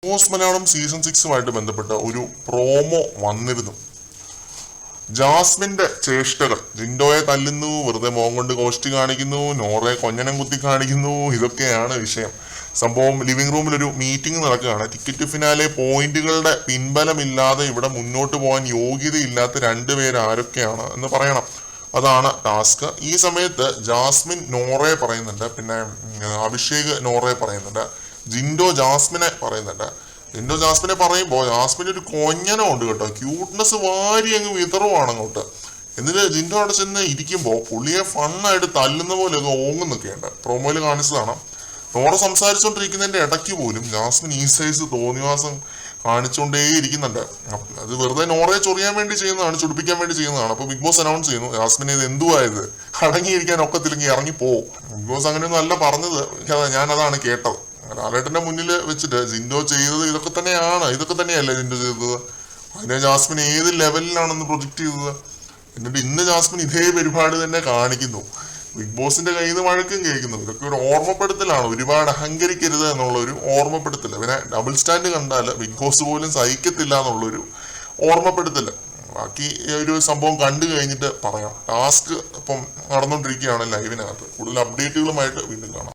Boss Malayalam season 6 ബന്ധപ്പെട്ട് ഒരു promo വന്നിരുന്നു. ജാസ്മിന്റെ ചേഷ്ടകൾ, ജിൻഡോയെ തല്ലുന്നു, വെറുതെ മോൻ കൊണ്ട് കോഷ്ടി കാണിക്കുന്നു, നോറെ കൊഞ്ഞനം കുത്തി കാണിക്കുന്നു, ഇതൊക്കെയാണ് വിഷയം. സംഭവം ലിവിംഗ് റൂമിൽ ഒരു മീറ്റിംഗ് നടക്കുകയാണ്. ടിക്കറ്റ് ഫിനാലെ പോയിന്റുകളുടെ പിൻബലമില്ലാതെ ഇവിടെ മുന്നോട്ട് പോകാൻ യോഗ്യതയില്ലാത്ത രണ്ടുപേർ ആരൊക്കെയാണ് എന്ന് പറയണം. അതാണ് ടാസ്ക്. ഈ സമയത്ത് ജാസ്മിൻ നോറയെ പറയുന്നുണ്ട്, പിന്നെ അഭിഷേക് നോറയെ പറയുന്നുണ്ട്, ജിൻഡോ ജാസ്മിനെ പറയുന്നുണ്ട്. ജിൻഡോ ജാസ്മിനെ പറയുമ്പോൾ ജാസ്മിന് ഒരു കൊഞ്ഞനം ഉണ്ട് കേട്ടോ, ക്യൂട്ട്നെസ് വാരി അങ്ങ് വിതറുവാണ് അങ്ങോട്ട്. എന്നിട്ട് ജിൻഡോ അവിടെ ചെന്ന് ഇരിക്കുമ്പോൾ പുള്ളിയെ ഫണ്ണായിട്ട് തല്ലുന്ന പോലെ ഒക്കെ ഓങ്ങുന്നൊക്കെയുണ്ട്. പ്രൊമോയിൽ കാണിച്ചതാണ്. നോറ സംസാരിച്ചുകൊണ്ടിരിക്കുന്നതിന്റെ ഇടയ്ക്ക് പോലും ജാസ്മിൻ ഈ സൈസ് തോന്നിവാസം കാണിച്ചുകൊണ്ടേ ഇരിക്കുന്നുണ്ട്. അത് വെറുതെ നോറയെ ചൊറിയാൻ വേണ്ടി ചെയ്യുന്നതാണ്, ചുടിപ്പിക്കാൻ വേണ്ടി ചെയ്യുന്നതാണ്. അപ്പൊ ബിഗ് ബോസ് അനൗൺസ് ചെയ്യുന്നു, ജാസ്മിൻ ഇത് എന്തുവായത്, അടങ്ങിയിരിക്കാൻ ഒക്കത്തില്ലെങ്കിൽ ഇറങ്ങിപ്പോ. ബിഗ് ബോസ് അങ്ങനെയൊന്നും അല്ല പറഞ്ഞത്, ഞാൻ അതാണ് കേട്ടത്. ലാലേട്ടന്റെ മുന്നിൽ വെച്ചിട്ട് ജിൻഡോ ചെയ്തത് ഇതൊക്കെ തന്നെയല്ലേ ജിൻഡോ ചെയ്തത്. അതിനെ ജാസ്മിൻ ഏത് ലെവലിലാണെന്ന് പ്രൊജക്ട് ചെയ്തത്. എന്നിട്ട് ഇന്ന് ജാസ്മിൻ ഇതേ പരിപാടി തന്നെ കാണിക്കുന്നു. ബിഗ് ബോസിന്റെ കയ്യിൽ നിന്ന് വഴക്കും കേൾക്കുന്നു. ഇതൊക്കെ ഒരു ഓർമ്മപ്പെടുത്തലാണ്, ഒരുപാട് അഹങ്കരിക്കരുത് എന്നുള്ള ഒരു ഓർമ്മപ്പെടുത്തൽ. പിന്നെ ഡബിൾ സ്റ്റാൻഡ് കണ്ടാൽ ബിഗ് ബോസ് പോലും സഹിക്കത്തില്ല എന്നുള്ളൊരു ഓർമ്മപ്പെടുത്തൽ. ബാക്കി ഒരു സംഭവം കണ്ടു കഴിഞ്ഞിട്ട് പറയാം. ടാസ്ക് ഇപ്പം നടന്നുകൊണ്ടിരിക്കുകയാണ് ലൈവിനകത്ത്. കൂടുതൽ അപ്ഡേറ്റുകളുമായിട്ട് വീണ്ടും കാണാം.